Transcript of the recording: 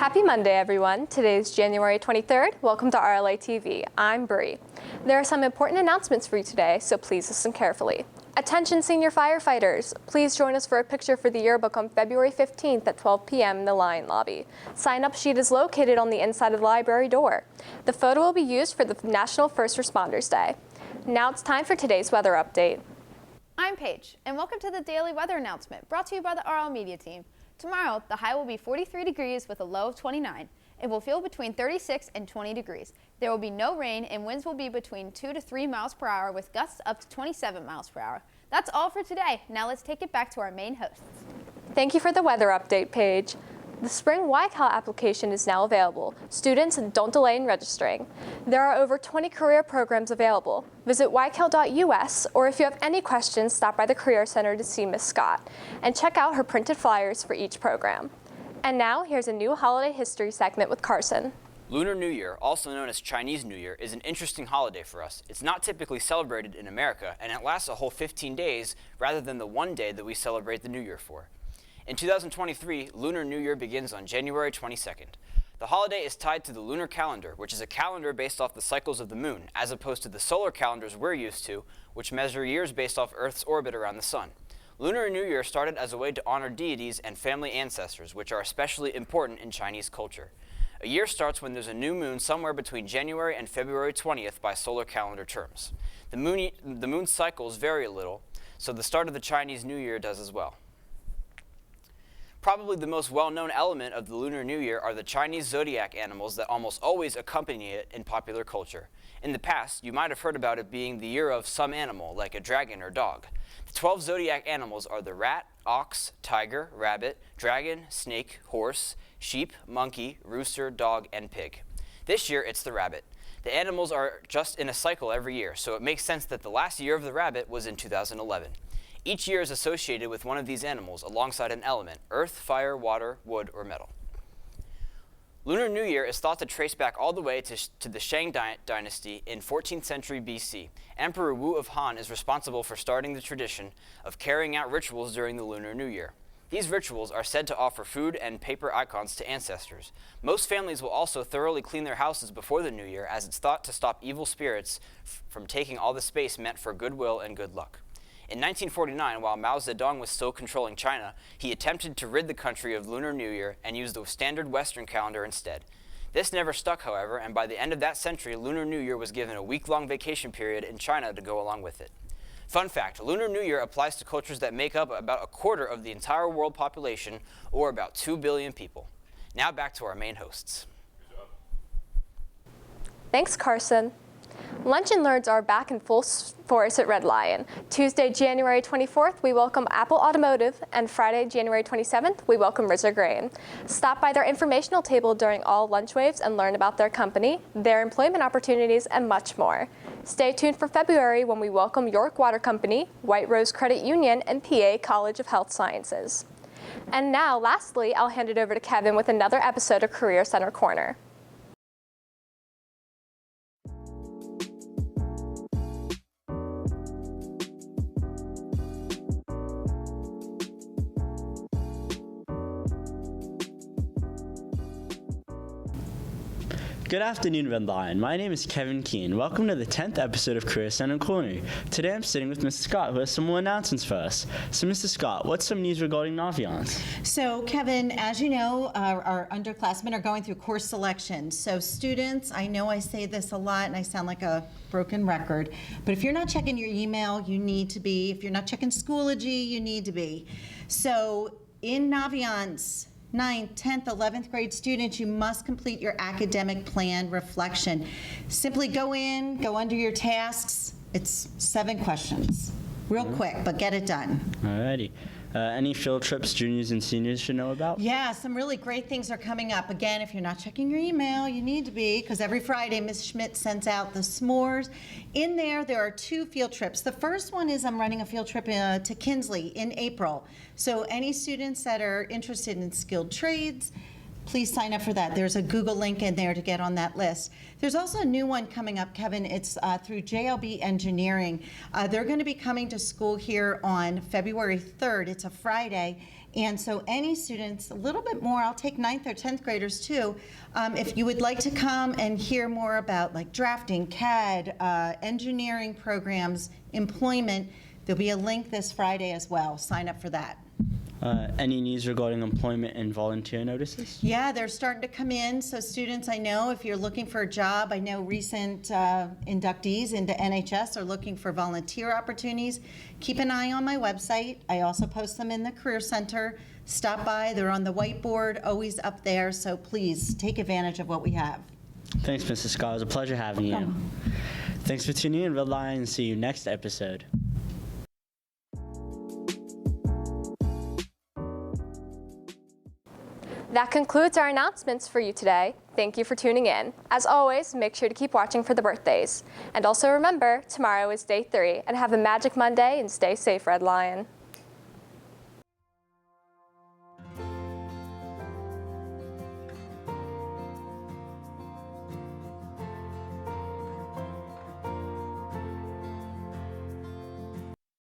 Happy Monday, everyone. Today is January 23rd. Welcome to RLA TV. I'm Bree. There are some important announcements for you today, so please listen carefully. Attention senior firefighters, please join us for a picture for the yearbook on February 15th at 12 p.m. in the Lion Lobby. Sign-up sheet is located on the inside of the library door. The photo will be used for the National First Responders Day. Now it's time for today's weather update. I'm Paige, and welcome to the daily weather announcement brought to you by the RL Media team. Tomorrow, the high will be 43 degrees with a low of 29. It will feel between 36 and 20 degrees. There will be no rain, and winds will be between 2 to 3 miles per hour with gusts up to 27 miles per hour. That's all for today. Now let's take it back to our main hosts. Thank you for the weather update, Paige. The spring YCAL application is now available. Students, don't delay in registering. There are over 20 career programs available. Visit YCAL.us, or if you have any questions, stop by the Career Center to see Ms. Scott, and check out her printed flyers for each program. And now, here's a new holiday history segment with Carson. Lunar New Year, also known as Chinese New Year, is an interesting holiday for us. It's not typically celebrated in America, and it lasts a whole 15 days rather than the one day that we celebrate the New Year for. In 2023, Lunar New Year begins on January 22nd. The holiday is tied to the lunar calendar, which is a calendar based off the cycles of the moon, as opposed to the solar calendars we're used to, which measure years based off Earth's orbit around the sun. Lunar New Year started as a way to honor deities and family ancestors, which are especially important in Chinese culture. A year starts when there's a new moon somewhere between January and February 20th by solar calendar terms. The moon cycles vary a little, so the start of the Chinese New Year does as well. Probably the most well-known element of the Lunar New Year are the Chinese zodiac animals that almost always accompany it in popular culture. In the past, you might have heard about it being the year of some animal, like a dragon or dog. The 12 zodiac animals are the rat, ox, tiger, rabbit, dragon, snake, horse, sheep, monkey, rooster, dog, and pig. This year, it's the rabbit. The animals are just in a cycle every year, so it makes sense that the last year of the rabbit was in 2011. Each year is associated with one of these animals alongside an element: earth, fire, water, wood, or metal. Lunar New Year is thought to trace back all the way to the Shang dynasty in 14th century BC. Emperor Wu of Han is responsible for starting the tradition of carrying out rituals during the Lunar New Year. These rituals are said to offer food and paper icons to ancestors. Most families will also thoroughly clean their houses before the New Year, as it's thought to stop evil spirits from taking all the space meant for goodwill and good luck. In 1949, while Mao Zedong was still controlling China, he attempted to rid the country of Lunar New Year and used the standard Western calendar instead. This never stuck, however, and by the end of that century, Lunar New Year was given a week-long vacation period in China to go along with it. Fun fact, Lunar New Year applies to cultures that make up about a quarter of the entire world population, or about 2 billion people. Now back to our main hosts. Thanks, Carson. Lunch and Learns are back in full force at Red Lion. Tuesday, January 24th, we welcome Apple Automotive, and Friday, January 27th, we welcome Rizzer Grain. Stop by their informational table during all lunch waves and learn about their company, their employment opportunities, and much more. Stay tuned for February when we welcome York Water Company, White Rose Credit Union, and PA College of Health Sciences. And now, lastly, I'll hand it over to Kevin with another episode of Career Center Corner. Good afternoon, Red Lion. My name is Kevin Keane. Welcome to the 10th episode of Career Center Corner. Today I'm sitting with Mrs. Scott, who has some more announcements for us. So, Mrs. Scott, what's some news regarding Naviance? So, Kevin, as you know, our underclassmen are going through course selection. So, students, I know I say this a lot and I sound like a broken record, but if you're not checking your email, you need to be. If you're not checking Schoology, you need to be. So, in Naviance, 9th, 10th, 11th grade students, you must complete your academic plan reflection. Simply go under your tasks. It's 7 questions. Real quick, but get it done. Alrighty. Any field trips juniors and seniors should know about? Yeah, some really great things are coming up. Again, if you're not checking your email, you need to be, because every Friday Ms. Schmidt sends out the s'mores. In there are 2 field trips. The first one is I'm running a field trip to Kinsley in April. So any students that are interested in skilled trades, please sign up for that. There's a Google link in there to get on that list. There's also a new one coming up, Kevin. It's through JLB Engineering. They're going to be coming to school here on February 3rd. It's a Friday. And so any students, a little bit more, I'll take 9th or 10th graders too, if you would like to come and hear more about like drafting, CAD, engineering programs, employment, there'll be a link this Friday as well. Sign up for that. Any news regarding employment and volunteer notices? Yeah, they're starting to come in. So students, I know if you're looking for a job, I know recent inductees into NHS are looking for volunteer opportunities. Keep an eye on my website. I also post them in the Career Center. Stop by. They're on the whiteboard, always up there. So please take advantage of what we have. Thanks, Mrs. Scott. It was a pleasure having you. Thanks for tuning in, Red Lion, and see you next episode. That concludes our announcements for you today. Thank you for tuning in. As always, make sure to keep watching for the birthdays. And also remember, tomorrow is day 3, and have a magic Monday and stay safe, Red Lion.